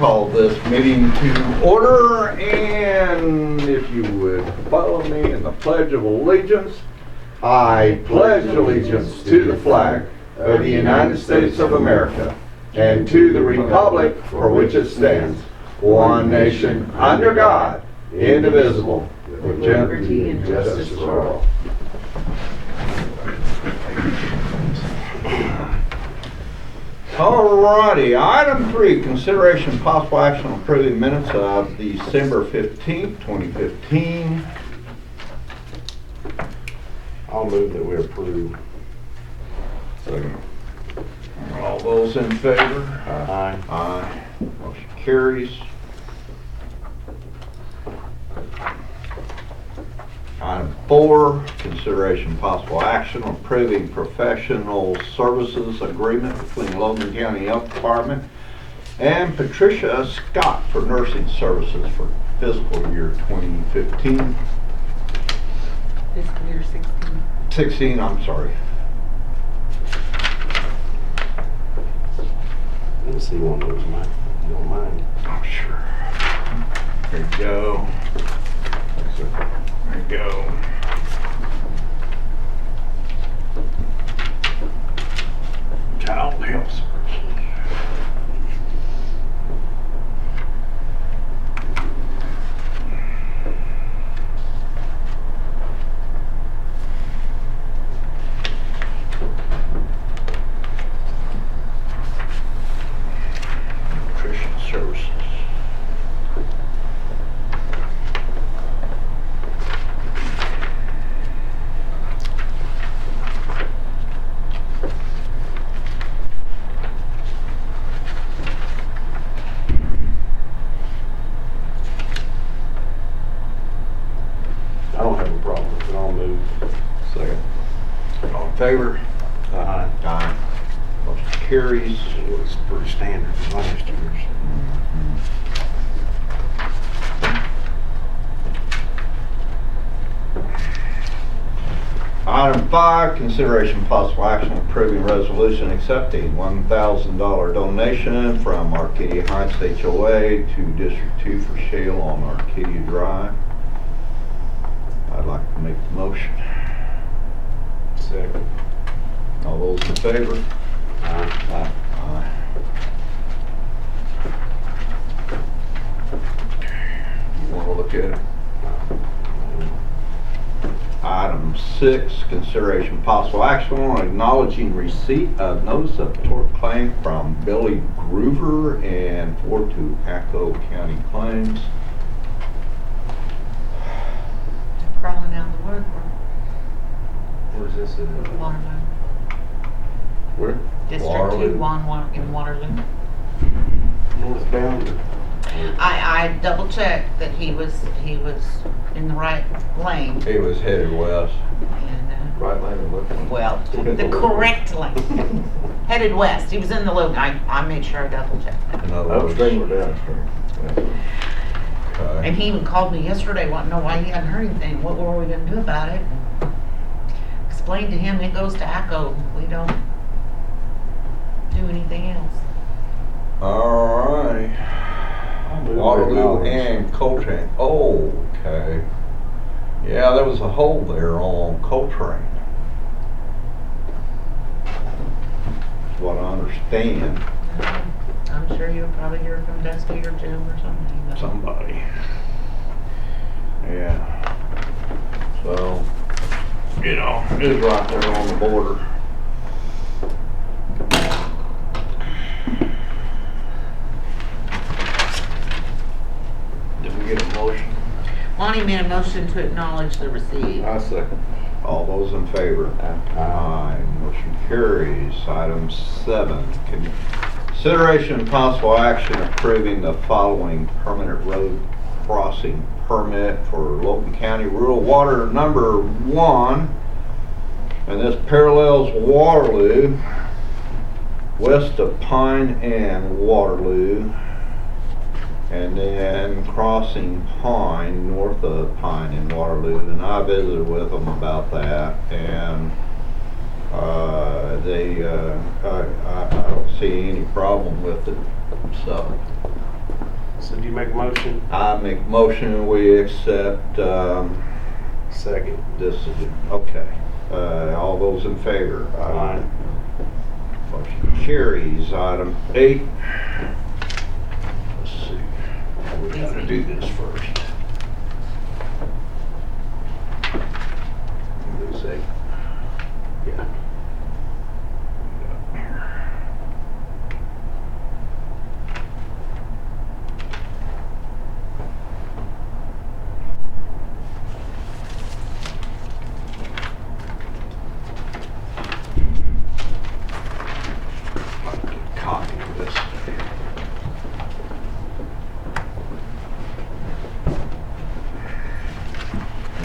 call this meeting to order, and if you would follow me in the Pledge of Allegiance. I pledge allegiance to the flag of the United States of America and to the republic for which it stands, one nation, under God, indivisible, with liberty and justice for all. Alrighty, item 3, consideration possible action on approving minutes of December 15th, 2015. I'll move that we approve. Second. All those in favor? Aye. Aye. Motion carries. Item 4, consideration possible action on approving professional services agreement between Logan County Health Department and Patricia Scott for nursing services for fiscal year 2015. Fiscal year 16. 16, I'm sorry. Let me see one of those, Mike. You don't mind? Oh, sure. There you go. There you go. Child health services. Nutrition services. I don't have a problem with it. I'll move. Second. All in favor? Aye. Aye. Motion carries. It was pretty standard for last year's. Item 5, consideration possible action approving resolution accepting $1,000 donation from Arcadia Heights HOA to District 2 for shale on Arcadia Drive. I'd like to make the motion. Second. All those in favor? Aye. Aye. You want to look at it? Item 6, consideration possible action on acknowledging receipt of notice of tort claim from Billy Groover and forward to Echo County Claims. They're crawling down the wood Where's this at? for Waterloo. Where? District 2 Waterloo. in Waterloo. Northbound. I double checked that he was in the right lane He was headed west. and Right lane and left lane. well, the correct lane. Headed west. He was in the loop. I made sure I double checked that. In other words, Upstream or downstream? okay. And he even called me yesterday wanting to know why he hadn't heard anything. What were we going to do about it? Explained to him it goes to ACO. We don't do anything else. Alrighty. Waterloo and Coltrane. Oh, okay. Yeah, there was a hole there on Coltrane. That's what I understand. I'm sure you'll probably hear from Dusty or Jim or something. but- Somebody. Yeah. So, you know, it's right there on the border. Did we get a motion? Lonnie made a motion to acknowledge the receipt. I second. All those in favor? Aye. Motion carries. Item 7, consideration and possible action approving the following permanent road crossing permit for Logan County Rural Water number 1. And this parallels Waterloo, west of Pine and Waterloo. And then crossing Pine, north of Pine in Waterloo, and I visited with them about that, and I don't see any problem with it, so So do you make a motion? I make a motion, we accept, Second. this is, okay. All those in favor? Aye. Motion carries. Item 8. Let's see. We gotta do this first. This 8. Yeah. Copy of this.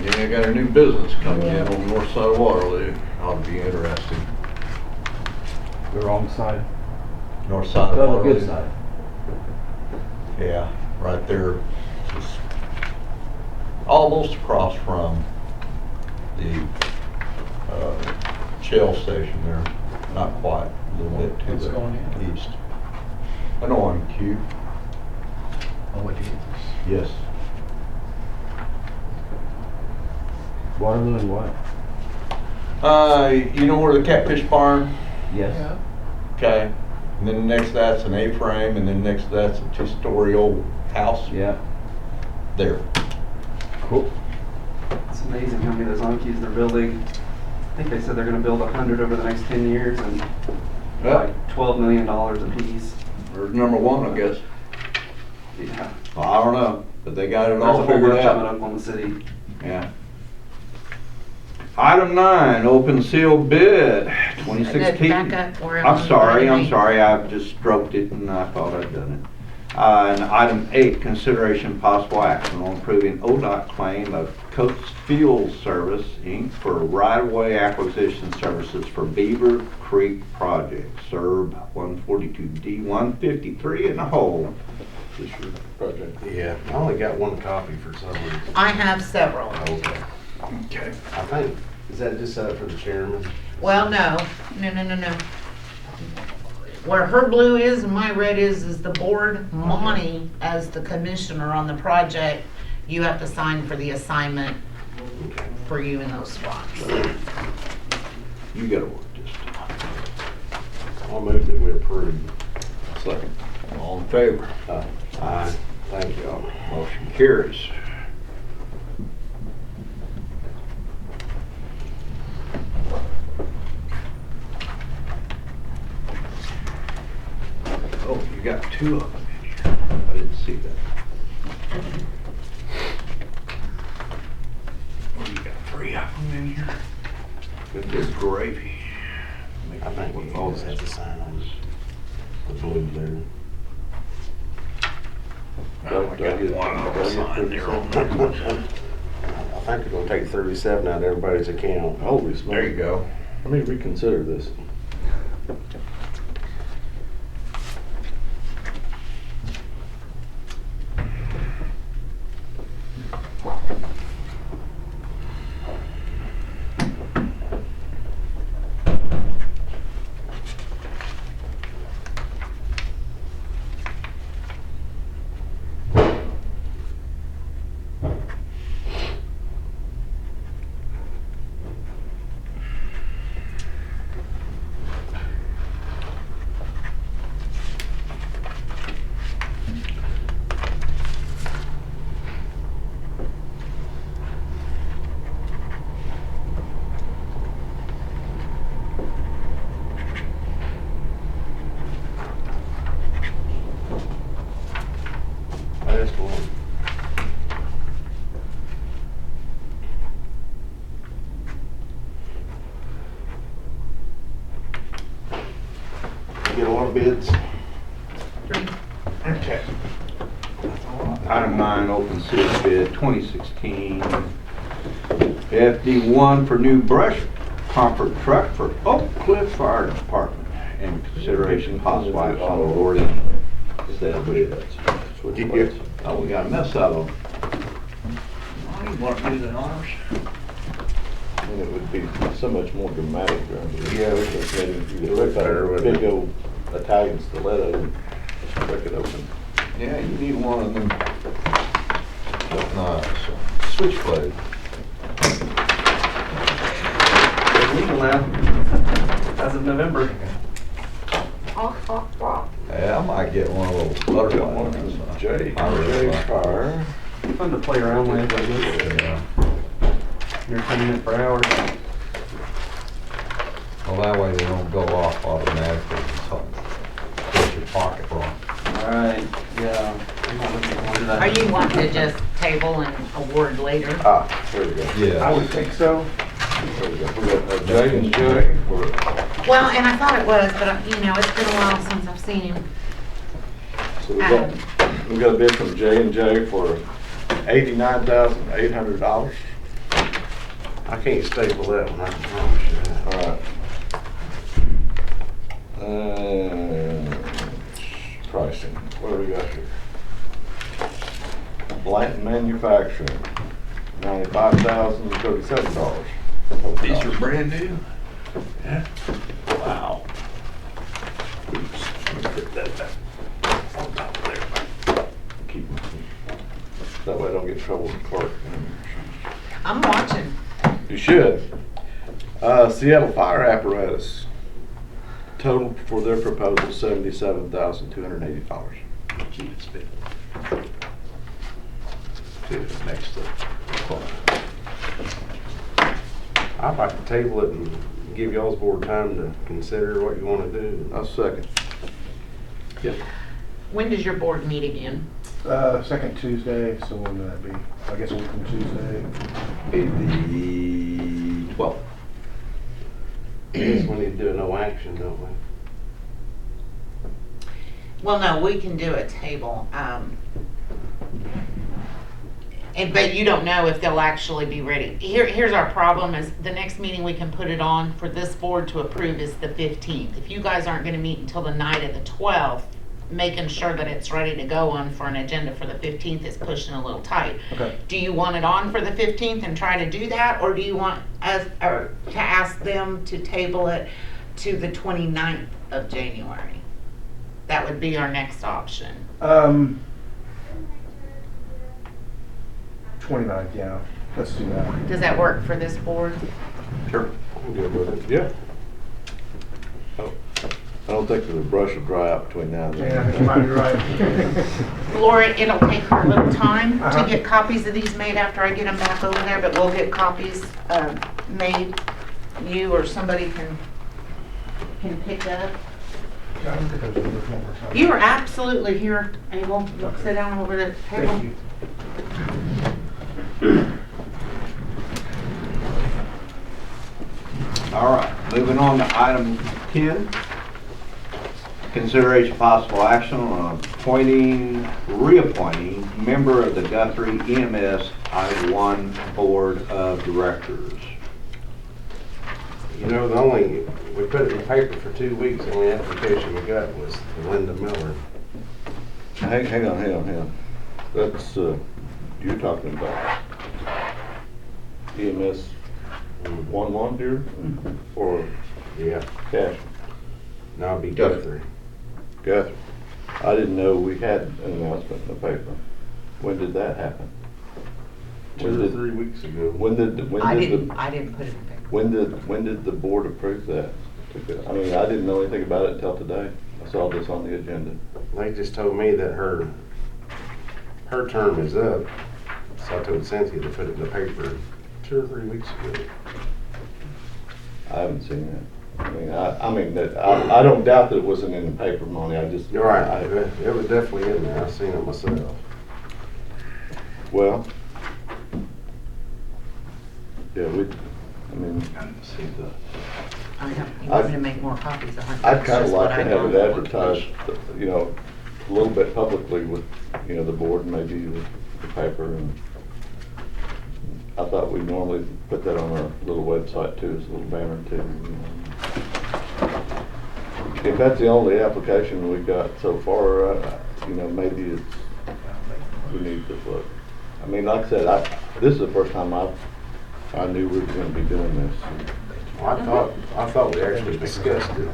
Yeah, I got a new business coming in on the north side of Waterloo. Ought to be interesting. The wrong side. North side of Oh, the Waterloo. good side. Yeah, right there. Just almost across from the Shell station there. Not quite, a little bit to What's the going in? east. I know on Q. Oh, what is this? Yes. Waterloo and what? You know where the catfish barn? Yes. Okay. And then next to that's an A-frame, and then next to that's a 2-story old house. Yeah. There. Cool. It's amazing how many of those Ankies they're building. I think they said they're gonna build 100 over the next 10 years and like $12 million a piece. There's number 1, I guess. Yeah. Well, I don't know, but they got it There's all a big figured rush coming out. up on the city. Yeah. Item 9, open seal bid, 2016. Back up, we're I'm on sorry, item eight. I just stroked it and I thought I'd done it. And item 8, consideration possible action on approving ODOT claim of Coates Fuel Service, Inc. for right-of-way acquisition services for Beaver Creek Project, SERB 142D 153 in the hole. This your project? Yeah, I only got one copy for some reason. I have several. Okay. Okay. I think, is that just for the chairman? Well, no. Where her blue is and my red is the board. Monty, as the commissioner on the project, you have to sign for the assignment Okay. for you in those spots. You gotta work this. I'll move that we approve. Second. All in favor? Aye. Thank you all. Motion carries. Oh, you got 2 of them in here. I didn't see that. Oh, you got 3 of them in here. Good gravy. I think we always have to sign on the blue there. Oh, I got one I'll sign there on that one. I think it's gonna take 37 out of everybody's account. Holy smokes. There you go. Let me reconsider this. Last one. You get a lot of bids? Okay. Item 9, open seal bid 2016 FD1 for new brush comfort truck for Oak Cliff Fire Department and consideration possible action on awarding said bid. Switch Yeah. plates. Oh, we got a mess out of them. Oh, you want to do the honors? And it would be so much more dramatic around here. Yeah. If you It looked better, look wouldn't big old Italian stiletto and break it open. Yeah, you need one of them. Switchblade. It's legal now, as of November. Yeah, I might get one of those butterfly ones. J I really like- Fire. Fun to play around with, I guess. Yeah. You're 10 minutes per hour. Well, that way they don't go off automatically and something. Get your pocket wrong. Alright, yeah. I'm not looking forward to that. Are you wanting to just table and award later? Ah, there we go. Yeah. I would think so. There we go. We got J and J for, Well, and I thought it was, but you know, it's been a while since I've seen him. so we got a bid from J and J for $89,800. I can't staple that one, I can promise you that. All right. Pricing, what do we got here? Blanton Manufacturing, $95,037. These are brand new? Yeah. Wow. Oops, let me put that back on top of there. Keep that way I don't get in trouble with Clark. I'm watching. You should. Seattle Fire Apparatus, total for their proposal $77,280. Cheapest bit. Next to I'd like to table it and give y'all's board time to consider what you want to do. I'll second. When does your board meet again? Second Tuesday, so when would that be? I guess a week from Tuesday. the 12th. I guess we need to do a no action, don't we? Well, no, we can do a table. But you don't know if they'll actually be ready. Here's our problem is the next meeting we can put it on for this board to approve is the 15th. If you guys aren't gonna meet until the night of the 12th, making sure that it's ready to go on for an agenda for the 15th is pushing a little tight. Okay. Do you want it on for the 15th and try to do that, or do you want us, or to ask them to table it to the 29th of January? That would be our next option. 29th, yeah. Let's do that. Does that work for this board? Sure. I'm good with it. Yeah. I don't think the brush will dry out between now and then. Yeah, you might be right. Laura, it'll take her a little time to Uh-huh. get copies of these made after I get them back over there, but we'll get copies made. You or somebody can pick up. I don't think I was gonna look one more time. You are absolutely here, Abel. Sit down over the table. Thank you. All right, moving on to item 10. Consideration possible action on reappointing member of the Guthrie EMS I-1 Board of Directors. You know, we put it in the paper for 2 weeks, the only application we got was Linda Miller. Hang on. That's, you're talking about EMS 1 dear? Or Yeah, Cash? now it'll be Guthrie. Guthrie. Guthrie. I didn't know we had an announcement in the paper. When did that happen? 2 or 3 weeks ago. When did I didn't put it in paper. when did the board approve that? I mean, I didn't know anything about it until today. I saw this on the agenda. They just told me that her term is up, so I told Cynthia to put it in the paper 2 or 3 weeks ago. I haven't seen that. I don't doubt that it wasn't in the paper, Monty. You're right, it was definitely in there, I seen it myself. Well, yeah, I didn't see the. I know, you want me to make more copies of it. I'd kind of That's what like to I have it thought. advertised, you know, a little bit publicly with, you know, the board, maybe with the paper. And I thought we normally put that on our little website too, as a little banner too. You know. If that's the only application we got so far, you know, maybe we need to look. I mean, like I said, this is the first time I knew we were going to be doing this. I thought we actually discussed it.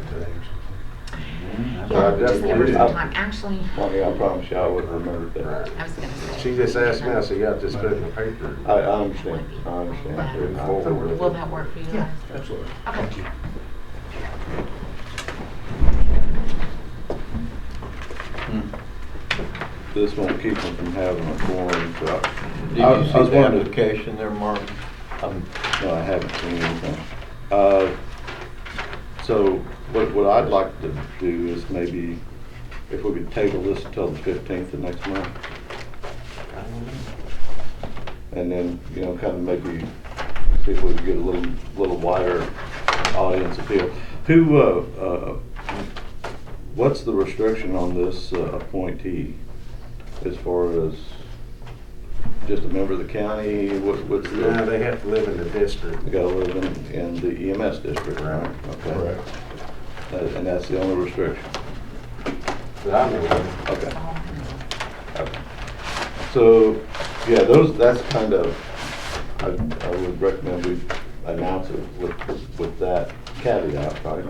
Yeah, I just give her definitely some do. time, actually, Lonnie, I promise you I would remember that. Right. I was gonna say. She just asked me, I said, yeah, just put it in the paper. I understand, I understand. Move forward with Will it. that work for you guys? Yeah, absolutely. Okay. Thank you. This won't keep them from having a forum, so Did I you was see the wondering- application there, Martin? no, I haven't seen anything. So what I'd like to do is maybe if we could table this until the 15th of next month. And then, you know, kind of maybe see if we can get a little wider audience appeal. What's the restriction on this appointee as far as just a member of the county? What's the? Yeah, they have to live in the district. They gotta live in the EMS district, right? Okay. And that's the only restriction? But I know of. Okay. Okay. So, yeah, that's kind of, I would recommend we announce it with that caveat, right?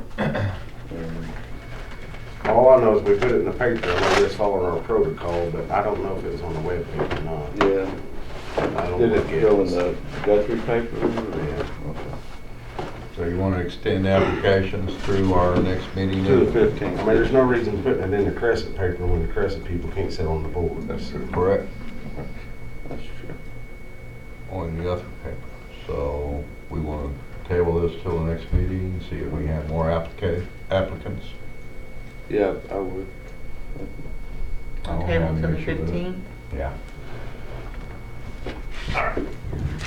All I know is we put it in the paper, and we're just following our protocol, but I don't know if it was on the webpage or not. Yeah. I don't Did look it at go in it. the Guthrie paper? Yeah. Okay. So you want to extend applications through our next meeting? To the I 15th. mean, there's no reason putting it in the Crescent paper when the Crescent people can't sit on the board. That's Correct, That's true. on the other paper. So we want to table this till the next meeting, see if we have more applicants. Yeah, I would. I don't Table have to any the issue with it. 15th? Yeah. All right,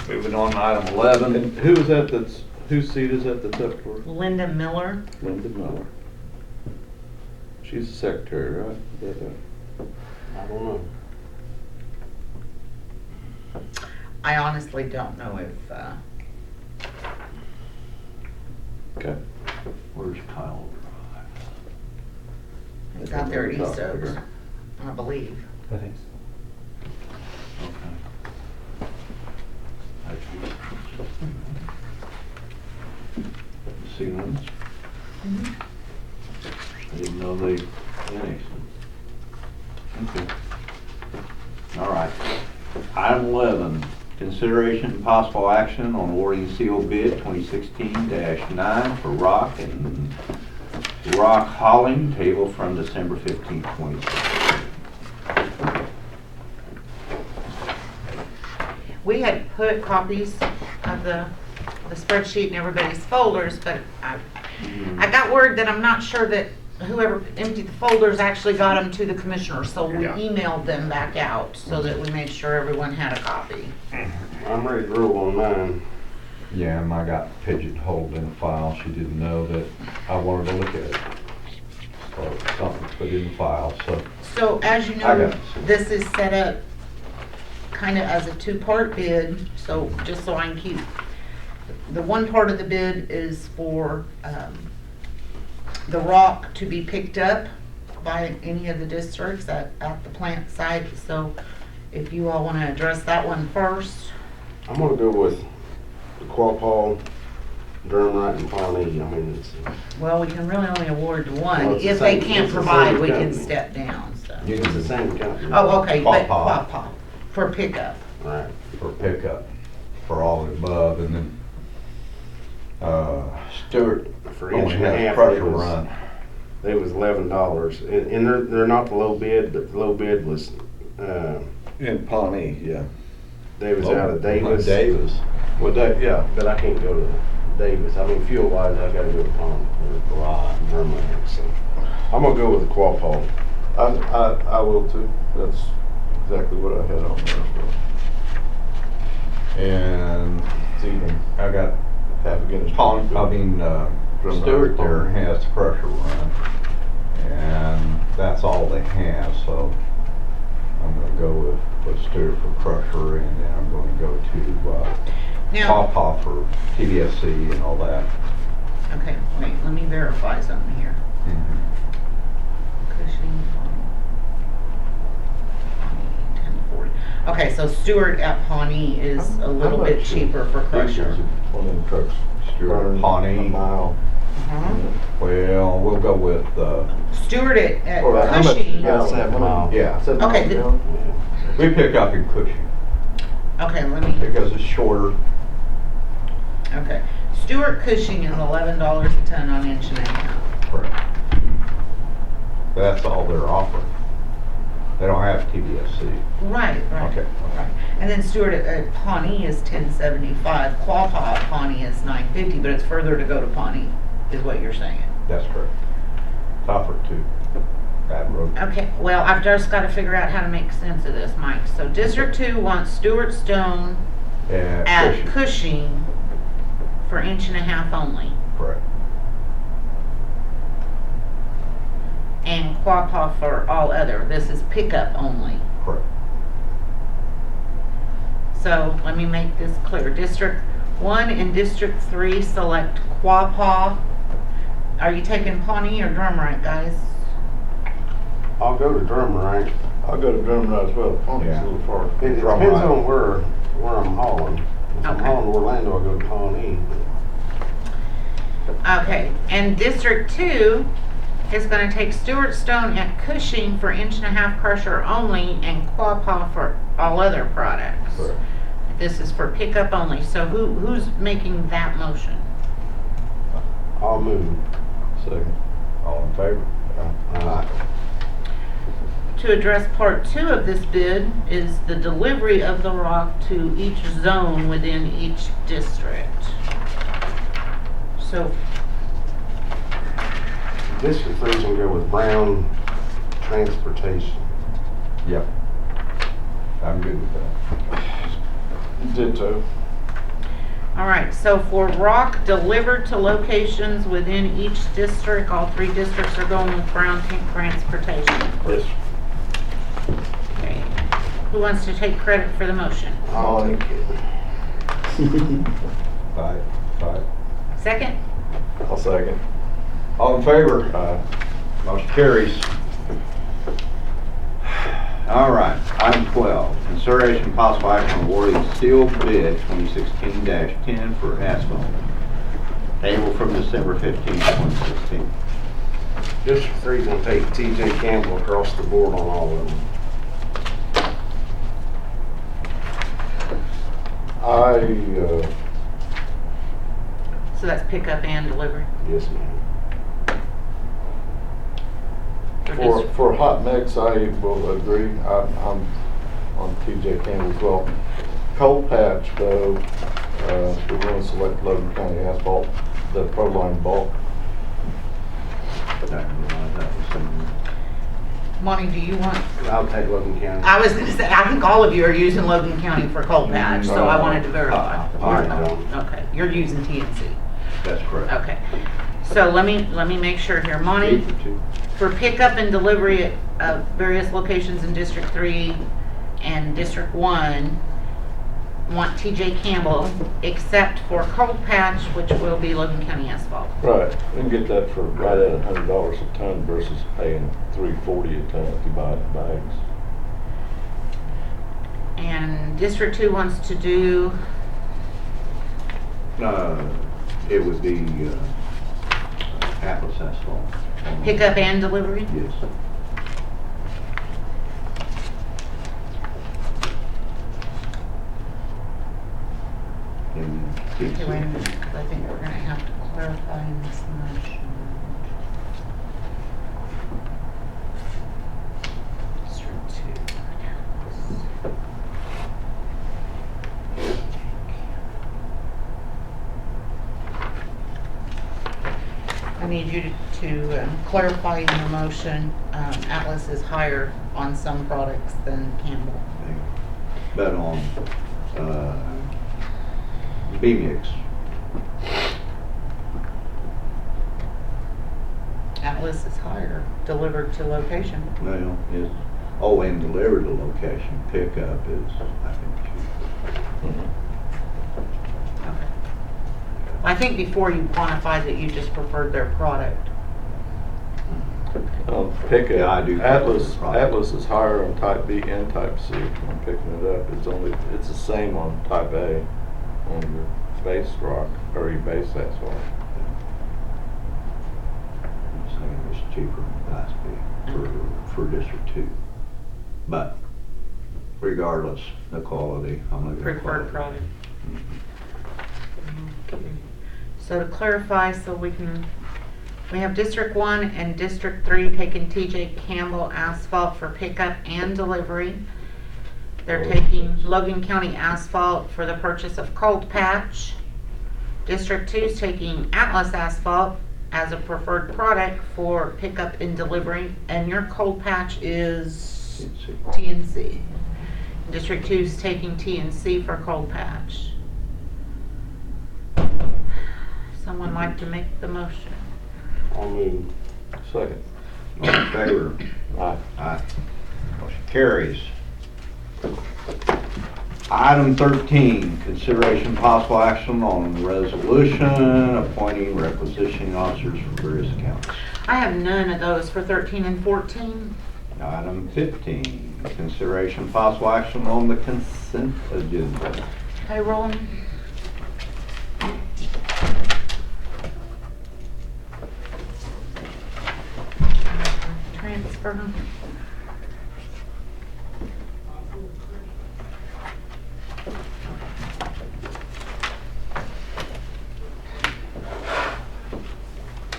moving on to item 11. And who is that whose seat is that that's up for? Linda Miller. Linda Miller. She's the secretary, right? Is that right? I don't know. I honestly don't know if, Okay. Where's Kyle? it's out there at East Top Oaks, figure. I believe. I think Ceilings. I didn't know they annexed them. Okay. All right. Item 11, consideration and possible action on awarding sealed bid 2016-9 for rock and rock hauling table from December 15, 2016. We had put copies of the spreadsheet in everybody's folders, but I got word that I'm not sure that whoever emptied the folders actually got them to the commissioner, so we emailed them back out so that we made sure everyone had a copy. I'm ready to roll on mine. Yeah, and I got pigeonholed in a file. She didn't know that I wanted to look at it. So something to put in the file, so. So as you I got know, it. this is set up kind of as a two-part bid, so just so I can keep, the one part of the bid is for the rock to be picked up by any of the districts at the plant site. So if you all want to address that one first. I'm gonna go with the Quapaw, Dermite, and Pawnee. I mean, it's, Well, we can really only award one. Well, it's the If they same- can't it's the provide, same we can company. step down, so. it's the same company. Oh, okay, but Quapaw. Quapaw, for pickup. Right. For pickup, for all the above, and then, Stewart For only inch and a has half, pressure it was- run. They was $11, and they're not the low bid, but the low bid was, In Pawnee, yeah. they was out of Davis. Davis. Well, yeah. But I can't go to Davis. I mean, fuel wise, I gotta go to Pawnee or Right. Dermite. So I'm gonna go with the Quapaw. I will too. That's exactly what I had on there. And I got Half against. Stewart there has the pressure run, and that's all they have, so I'm gonna go with Stewart for pressure, and then I'm gonna go to, Now, Pawpaw for TDSC and all that. okay, wait, let me verify something here. Cushing, 1040. Okay, so Stewart at Pawnee is a little bit cheaper for crusher. One of them trucks Stewart, burned a Pawnee, mile. Well, we'll go with, Stewart at Or how much- Cushing. About 7 miles. yeah, Okay, we pick up in Cushing Okay, let me, because it's shorter. okay. Stewart Cushing is $11 a ton on inch and a half. Correct. That's all they're offering. They don't have TBSC. Right, right. Okay. Right. And then Stewart at Pawnee is $10.75. Quapaw at Pawnee is $9.50, but it's further to go to Pawnee, is what you're saying. That's correct. Tougher too. Bad road. Okay, well, I've just got to figure out how to make sense of this, Mike. So District 2 wants Stewart Stone at Cushing. Cushing for inch and a half only. Correct. And Quapaw for all other. This is pickup only. Correct. So let me make this clear. District 1 and District 3 select Quapaw. Are you taking Pawnee or Drumright, guys? I'll go to Drumright. I'll go to Drummond as well. Pawnee's Yeah. a little far. It depends Drumright. on where I'm hauling. If I'm Okay. hauling to Orlando, I'll go to Pawnee. Okay, and District 2 is going to take Stewart Stone at Cushing for inch and a half crusher only and Quapaw for all other products. Correct. This is for pickup only. So who's making that motion? I'll move. Second. All in favor? Aye. To address part 2 of this bid is the delivery of the rock to each zone within each district. So, District 3's gonna go with Brown Transportation. Yep. I'm good with that. Ditto. all right, so for rock delivered to locations within each district, all 3 districts are going with Brown Transportation. Yes. Okay. Who wants to take credit for the motion? I'll take it. Aye. Aye. Second? I'll second. All in favor? Aye. Motion carries. All right, item 12, consideration possible action awarding steel bid 2016-10 for asphalt. Payable from December 15, 2016. District 3's gonna take TJ Campbell across the board on all of them. So that's pickup and delivery? Yes, ma'am. For hot mix, I will agree. I'm on TJ Campbell as well. Cold patch though, we're going to select Logan County asphalt, the Proline bulk. I didn't realize that was somewhere. Monty, do you want, I'll take Logan County. I was gonna say, I think all of you are using Logan County for cold patch, so I wanted to verify. All right, Okay, you're using TNC. that's correct. Okay, so let me make sure here. Monty, Eight for two. for pickup and delivery at various locations in District 3 and District 1, want TJ Campbell, except for cold patch, which will be Logan County asphalt. Right, we can get that for right at $100 a ton versus paying $340 a ton if you buy it in bags. And District 2 wants to do, It would be Atlas asphalt. pickup and delivery? Yes. Okay, wait a minute, 'cause I think we're gonna have to clarify in this motion. District 2. I need you to clarify in your motion, Atlas is higher on some products than Campbell. But on B-Mix, Atlas is higher, delivered to location. well, is, and delivered to location, pickup is, I think, cheaper. Okay. I think before you quantified that you just preferred their product. Pickup, Yeah, I do. Atlas is higher on type B and type C. I'm picking it up. It's the same on type A on your base rock or your base asphalt. cheaper, Class B, for District 2. But regardless, the quality, I'm looking at Preferred quality. product. So to clarify, we have District 1 and District 3 taking TJ Campbell asphalt for pickup and delivery. They're taking Logan County asphalt for the purchase of cold patch. District 2 is taking Atlas asphalt as a preferred product for pickup and delivery, and your cold patch is TNC. District 2 is taking TNC for cold patch. Someone like to make the motion? I'll move. Second. All in favor? Aye. Aye. Motion carries. Item 13, consideration possible action on resolution appointing requisitioning officers for various accounts. I have none of those for 13 and 14. Item 15, consideration possible action on the consent agenda. Payroll. Transfer.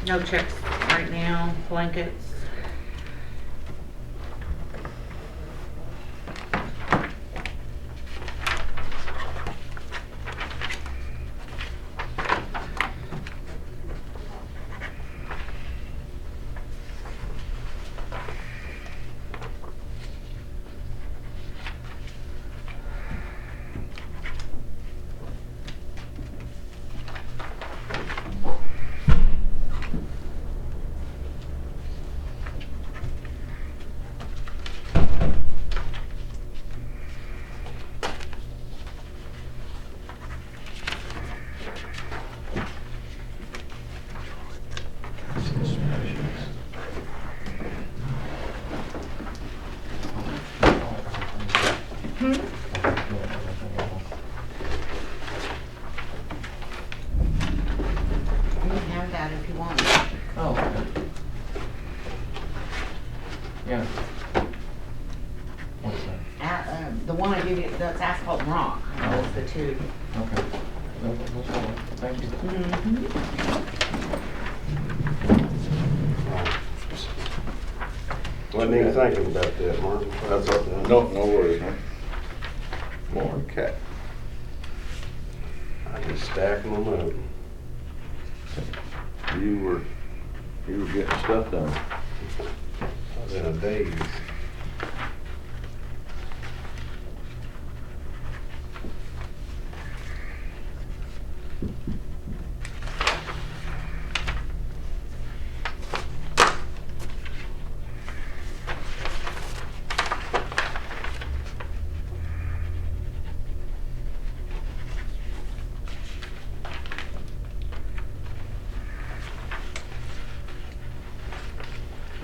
No checks right now, blankets. You can have that if you want. Oh, okay. Yeah. What's that? The one I give you, that's asphalt and rock. Those the two. Okay. That's all. Thank you. Wasn't even thinking about that, Martin. That's all. No worries, man. Okay. I just stacking them up. You were getting stuff done. I was in a daze.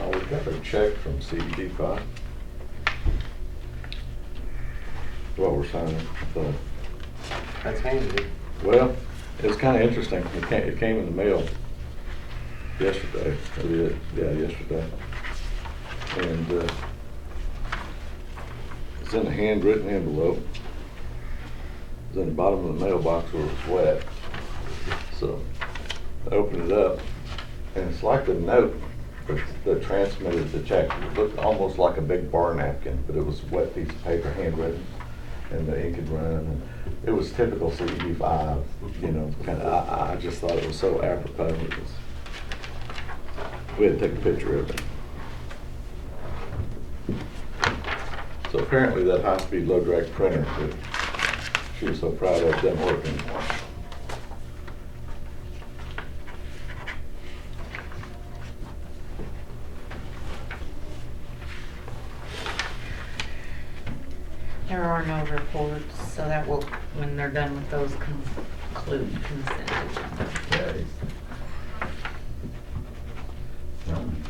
Oh, we got a check from CED5. What we're signing, so, That's handy. well, it's kinda interesting, it came in the mail yesterday, yesterday. And, it's in a handwritten envelope. It's in the bottom of the mailbox where it's wet. So, I opened it up, and it's like the note that transmitted the check. It looked almost like a big bar napkin, but it was a wet piece of paper, handwritten, and the ink had run. And it was typical CED5, you know, I just thought it was so apropos. We had to take a picture of it. So apparently that high-speed low-drag printer that she was so proud of doesn't work anymore. There are no reports, so that will, when they're done with those, conclude consent agenda. Okay.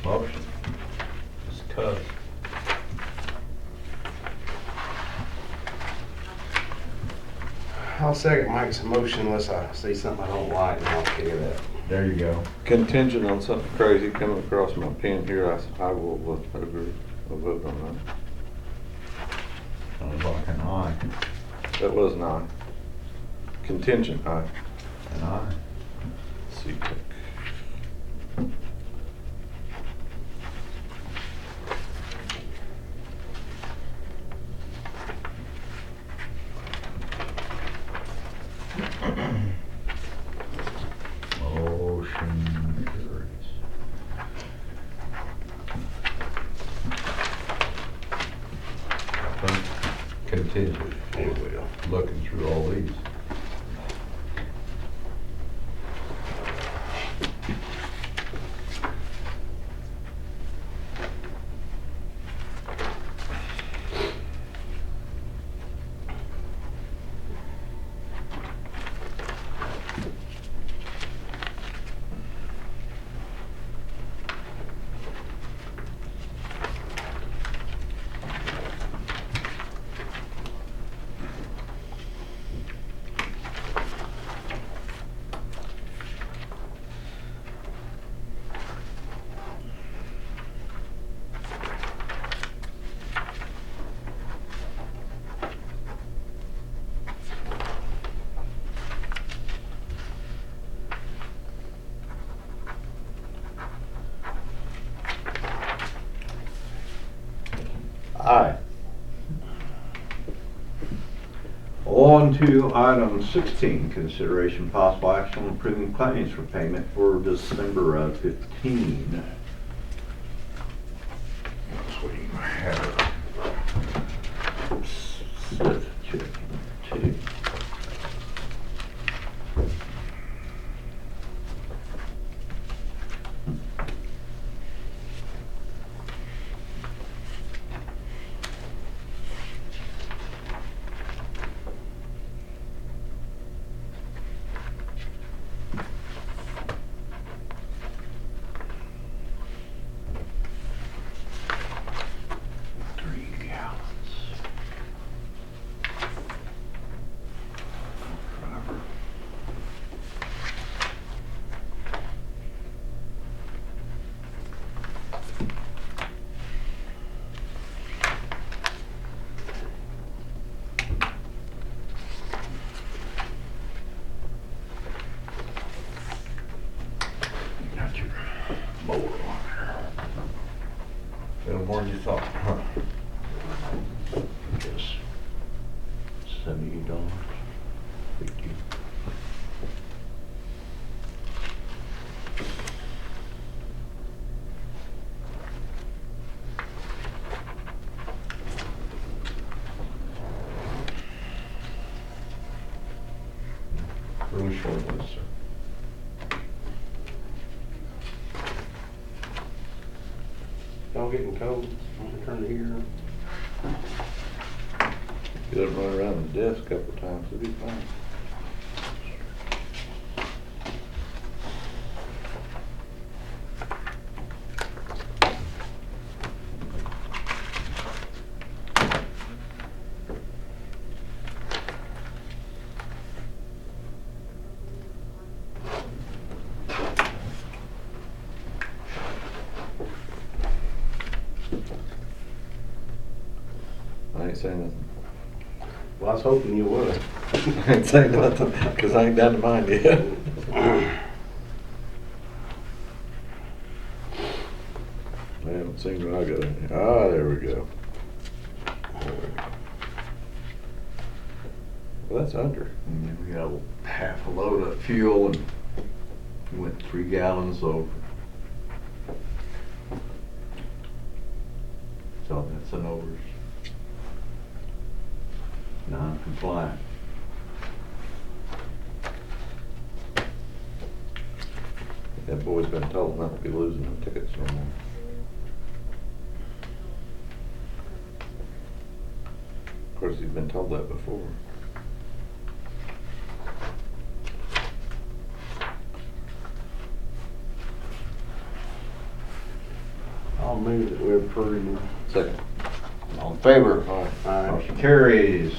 Motion. Discuss. I'll second Mike's motion unless I see something I don't like, and I'll kick it out. There you go. Contingent on something crazy coming across my pen here, I will agree, I'll vote on Sounds like an aye. that. That was an aye. Contingent aye. An aye. C-Tech. Motion carries. I think contingent. There we go. Looking through all these. Aye. On to item 16, consideration possible action on approving claims for payment for December of 15. Yes, we have it. Check two. Got your mower on there. A little more than you thought, huh? Guess $78. Thank you. Really short list, sir. Y'all getting cold? I'm gonna turn the heater on. Get up and run around the desk a couple times, it'll be fine. I ain't saying nothing. Well, I was hoping you would. I ain't saying nothing, cause I ain't down to mine yet. I haven't seen what I got in here. Ah, there we go. There we go. Well, that's under. And then we got half a load of fuel and went 3 gallons over. So that's an overs. Non-compliant. That boy's been told not to be losing them tickets no more. Of course, he's been told that before. I'll move that we approve. Second. All in favor? Aye. Motion carries.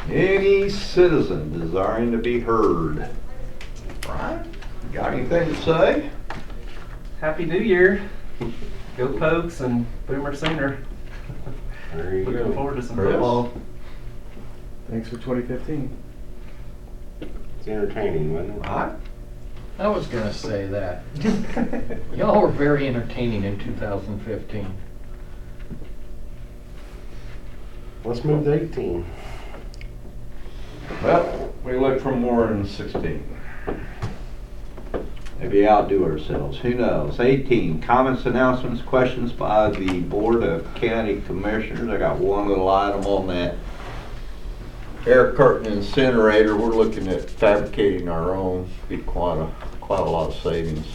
Any citizen desiring to be heard? Brian? Got anything to say? Happy New Year. Go Pokes and Boomer Sooner. There you Looking go. forward to some Chris? football. Thanks for 2015. It's entertaining, wasn't it? Alright. I was gonna say that. Y'all were very entertaining in 2015. Let's move to 18. Well, we look for more in 16. Maybe outdo ourselves, who knows? 18, comments, announcements, questions by the Board of County Commissioners. I got one little item on that air curtain incinerator. We're looking at fabricating our own, be quite a lot of savings.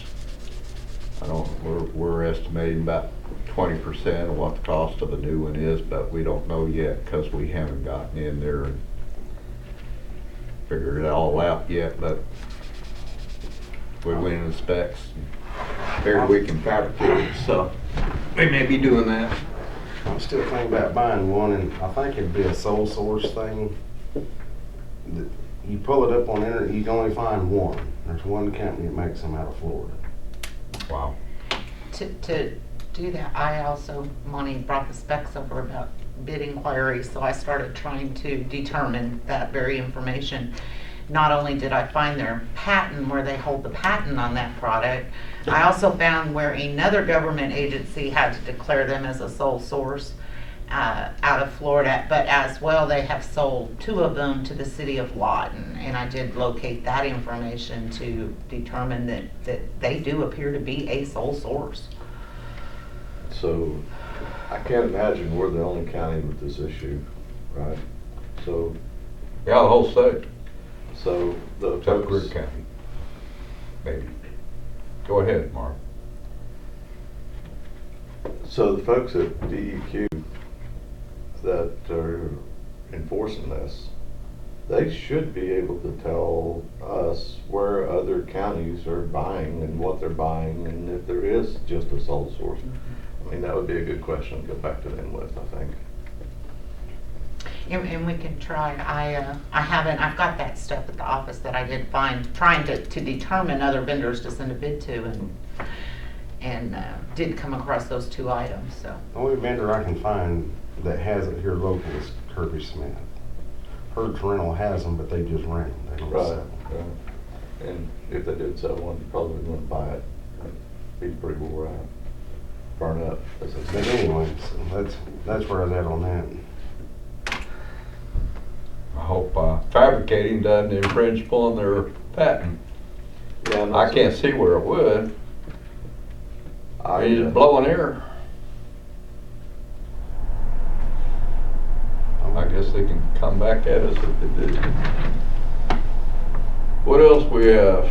We're estimating about 20% of what the cost of a new one is, but we don't know yet because we haven't gotten in there and figured it all out yet, but we went in the specs and figured we can fabricate it, so we may be doing that. I'm still thinking about buying one, and I think it'd be a sole source thing. You pull it up on the internet, you can only find one. There's one company that makes them out of Florida. Wow. To do that, I also, Monty brought the specs over about bid inquiries, so I started trying to determine that very information. Not only did I find their patent, where they hold the patent on that product, I also found where another government agency had to declare them as a sole source out of Florida, but as well they have sold 2 of them to the city of Lawton, and I did locate that information to determine that they do appear to be a sole source. So I can't imagine we're the only county with this issue, right? So, Yeah, the whole state, so the except Greer folks, County. Maybe. Go ahead, Mark. so the folks at DEQ that are enforcing this, they should be able to tell us where other counties are buying and what they're buying, and if there is just a sole source. I mean, that would be a good question to go back to them with, I think. And we can try, I've got that stuff at the office that I did find, trying to determine other vendors to send a bid to, and did come across those 2 items, so. The only vendor I can find that has it here local is Kirby Smith. Hertz Rental has them, but they just rent them. They don't Right, sell them. right. And if they did sell one, you probably wouldn't buy it. It'd be pretty wore out. Burn up, as they But say. anyway, so that's where I was at on that. I hope fabricating doesn't infringe upon their patent. Yeah, and I also- can't see where it would. He's blowing air. I guess they can come back at us if they do. What else we have?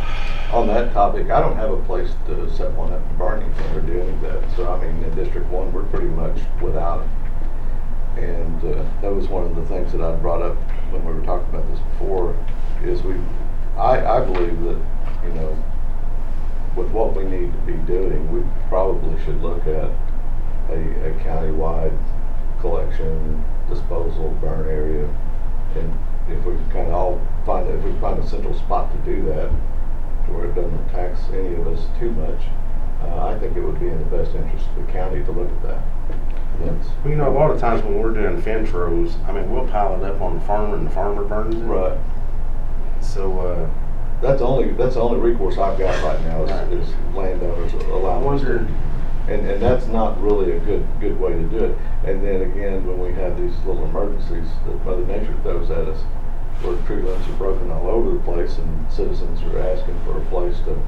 On that topic, I don't have a place to set one up in Barnington or do any of that. So, I mean, in District 1, we're pretty much without it. And that was one of the things that I brought up when we were talking about this before, is I believe that, you know, with what we need to be doing, we probably should look at a county-wide collection, disposal, burn area. And if we kind of all find, if we find a central spot to do that, to where it doesn't tax any of us too much, I think it would be in the best interest of the county to look at that. That's Well, you know, a lot of times when we're doing fence rows, I mean, we'll pile it up on the farmer and the farmer burns it. right. So, That's the only recourse I've got right now is landowners I allowing us to. wonder, And that's not really a good way to do it. And then again, when we have these little emergencies that Mother Nature throws at us, where tree limbs are broken all over the place and citizens are asking for a place to,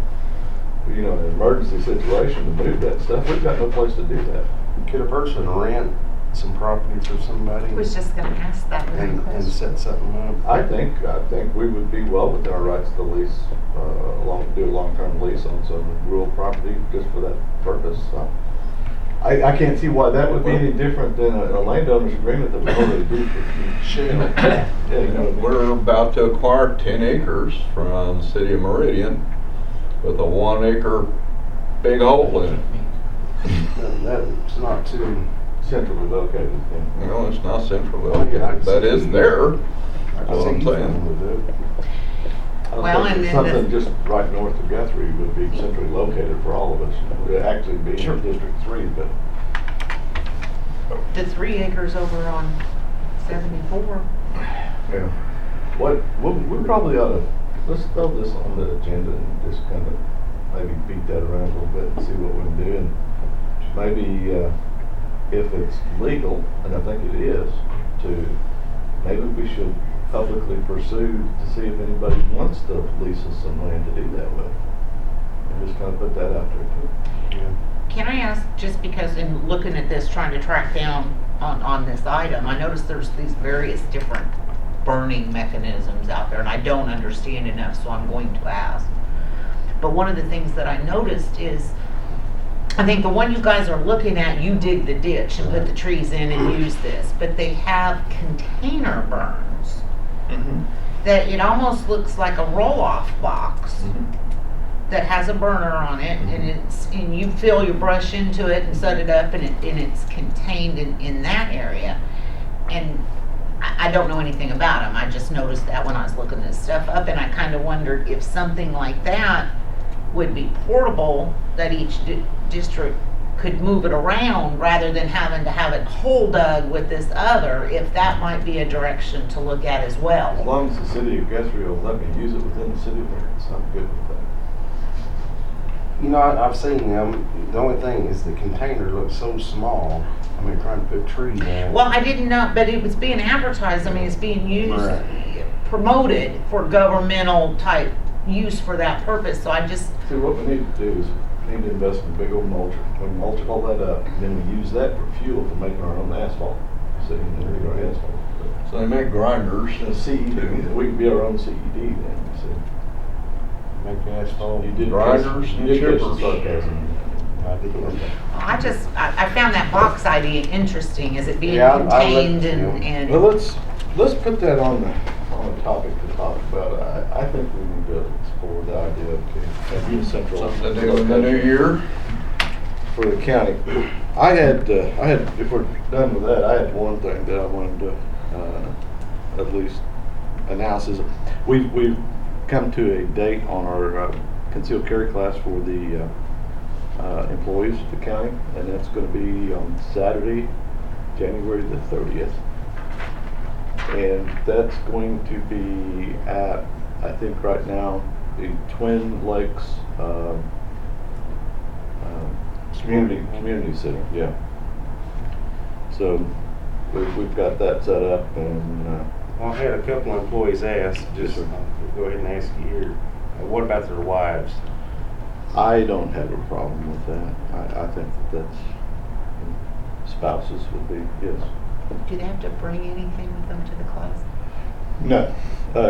you know, in an emergency situation to move that stuff, we've got no place to do that. could a person rent some property for somebody I was just gonna ask that very and question. set something up? I think we would be well within our rights to lease, do a long-term lease on some rural property just for that purpose. I can't see why that would be any different than a landowner's agreement that we already do for Shale. We're about to acquire 10 acres from the city of Meridian with a 1 acre big hole in it. That's not too, centrally located. You know, it's not central, Oh, yeah, I can but see it's you. there. I That's what I'm can see saying. you with it. Well, and then Something just right north of Guthrie would be centrally located for all of us. It would actually be in District 3, but the 3 acres over on 74. yeah. We probably ought to, let's throw this on the agenda and just kind of maybe beat that around a little bit and see what we can do. And maybe if it's legal, and I think it is, maybe we should publicly pursue to see if anybody wants to lease us some land to do that with. And just kind of put that out there too. Yeah. Can I ask, just because in looking at this, trying to track down on this item, I noticed there's these various different burning mechanisms out there, and I don't understand enough, so I'm going to ask. But one of the things that I noticed is, I think the one you guys are looking at, you dig the ditch and put the trees in and use this, but they have container burns that it almost looks like a roll-off box that has a burner on it, and you fill your brush into it and set it up, and it's contained in that area. And I don't know anything about them. I just noticed that when I was looking this stuff up, and I kind of wondered if something like that would be portable, that each district could move it around rather than having to have it hole dug with this other, if that might be a direction to look at as As well. long as the city of Guthrie will let me use it within the city limits, I'm good with that. You know, I've seen them. The only thing is the container looks so small. I mean, trying to put trees in it. Well, I didn't know, but it was being advertised, I mean, it's being used, Right. promoted for governmental type use for that purpose, so I just, See, what we need to do is we need to invest in a big old mulcher. We mulch all that up, and then we use that for fuel for making our own asphalt. See, and then we do our asphalt. So they make grinders. And CED, we can be our own CED then, you see. Make asphalt. You did Grinders you and did catch the chippers. sarcasm. I did. I found that box idea interesting, is it being Yeah, I contained looked, and, Well, let's put that on the topic to talk about. I think we need to explore the idea of maybe a central. Something to do in the new year. For the county. I had, if we're done with that, I had one thing that I wanted to, at least announce is, we've come to a date on our concealed carry class for the employees of the county, and that's gonna be on Saturday, January the 30th. And that's going to be at, I think right now, the Twin Lakes, Community Center, yeah. So we've got that set up, and Well, I had a couple of employees ask, just go ahead and ask you here, what about their wives? I don't have a problem with that. I think that's spouses would be, yes. do they have to bring anything with them to the class? No,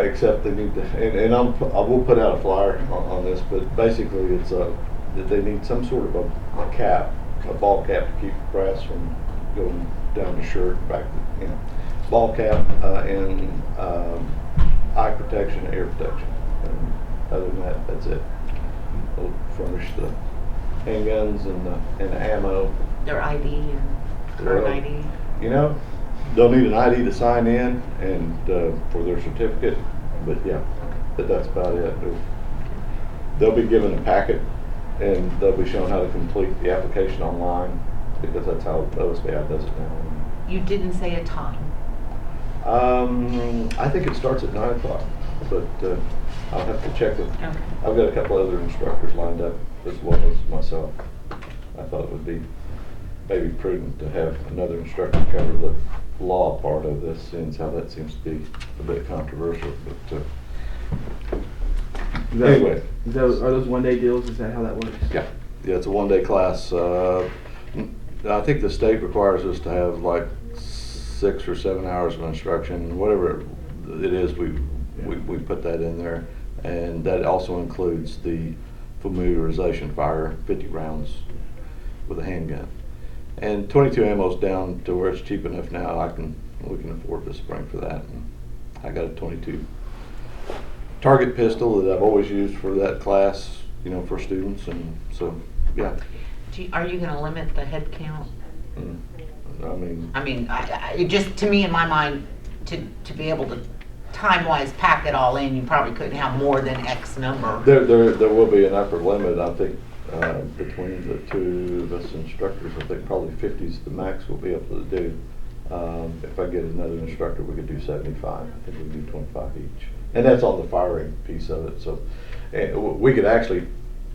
except they need to, and I will put out a flyer on this, but basically it's that they need some sort of a cap, a ball cap to keep grass from going down the shirt, back to, ball cap, and eye protection, air protection. And other than that, that's it. They'll furnish the handguns and the ammo. Their ID and current Well, ID? They'll need an ID to sign in and for their certificate, but yeah, but that's about it. They'll be given a packet, and they'll be shown how to complete the application online, because that's how OSBI does it now. You didn't say a time. I think it starts at 9 o'clock, but I'll have to check with, Okay. I've got a couple other instructors lined up as well as myself. I thought it would be maybe prudent to have another instructor cover the law part of this, since how that seems to be a bit controversial, but anyway. Are those one-day deals? Is that how that works? Yeah, it's a one-day class. I think the state requires us to have like 6 or 7 hours of instruction, whatever it is, we put that in there. And that also includes the familiarization fire, 50 rounds with a handgun. And 22 ammo's down to where it's cheap enough now, we can afford to spring for that. And I got a 22 target pistol that I've always used for that class, for students, and so, yeah. Are you gonna limit the head count? I mean, I mean, it just, to me, in my mind, to be able to time-wise pack it all in, you probably couldn't have more than X number. There will be an upper limit, I think, between the two of us instructors. I think probably 50 is the max we'll be able to do. If I get another instructor, we could do 75. I think we can do 25 each. And that's on the firing piece of it, so we could actually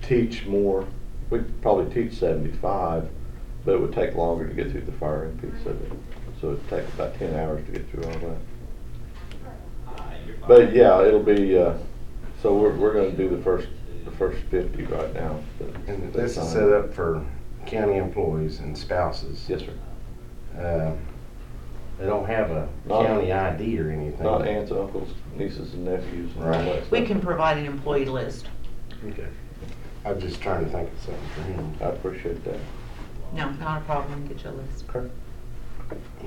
teach more. We'd probably teach 75, but it would take longer to get through the firing piece of it. So it'd take about 10 hours to get through all that. But yeah, it'll be, so we're gonna do the first 50 right now. And this is set up for county employees and spouses. Yes, sir. They don't have a Not- county ID or anything. Not aunts, uncles, nieces and nephews and all Right. that stuff. We can provide an employee list. Okay. I'm just trying to think of something for him. I appreciate that. No, not a problem, get you a list. Okay.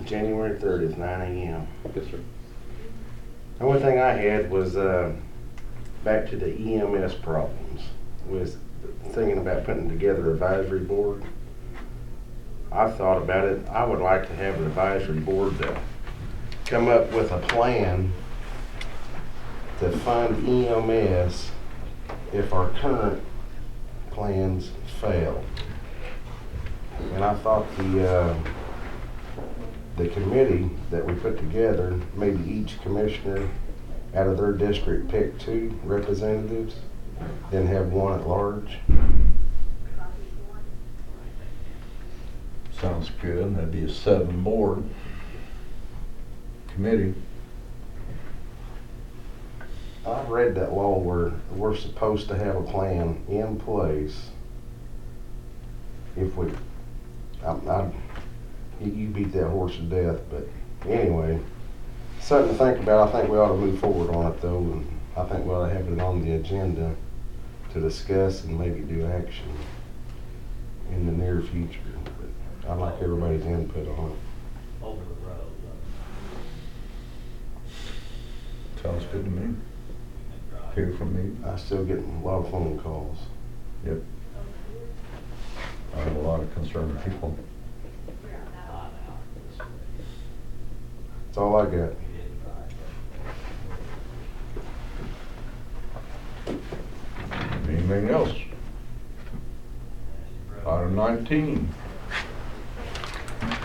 January 30th, 9 a.m. Yes, sir. The only thing I had was back to the EMS problems. Was thinking about putting together an advisory board. I thought about it. I would like to have an advisory board to come up with a plan to fund EMS if our current plans fail. And I thought the committee that we put together, maybe each commissioner out of their district pick 2 representatives, then have 1 at large. Sounds good. That'd be a 7 board committee. I read that law where we're supposed to have a plan in place if we, you beat that horse to death, but anyway, something to think about. I think we ought to move forward on it though, and I think we ought to have it on the agenda to discuss and maybe do action in the near future. But I'd like everybody's input on it. Sounds good to me. Hear from me. I still get a lot of phone calls. Yep. I have a lot of concerned people. That's all I got. Anything else? Item 19.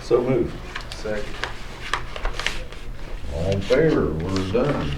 So moved. Second. All in favor? We're done.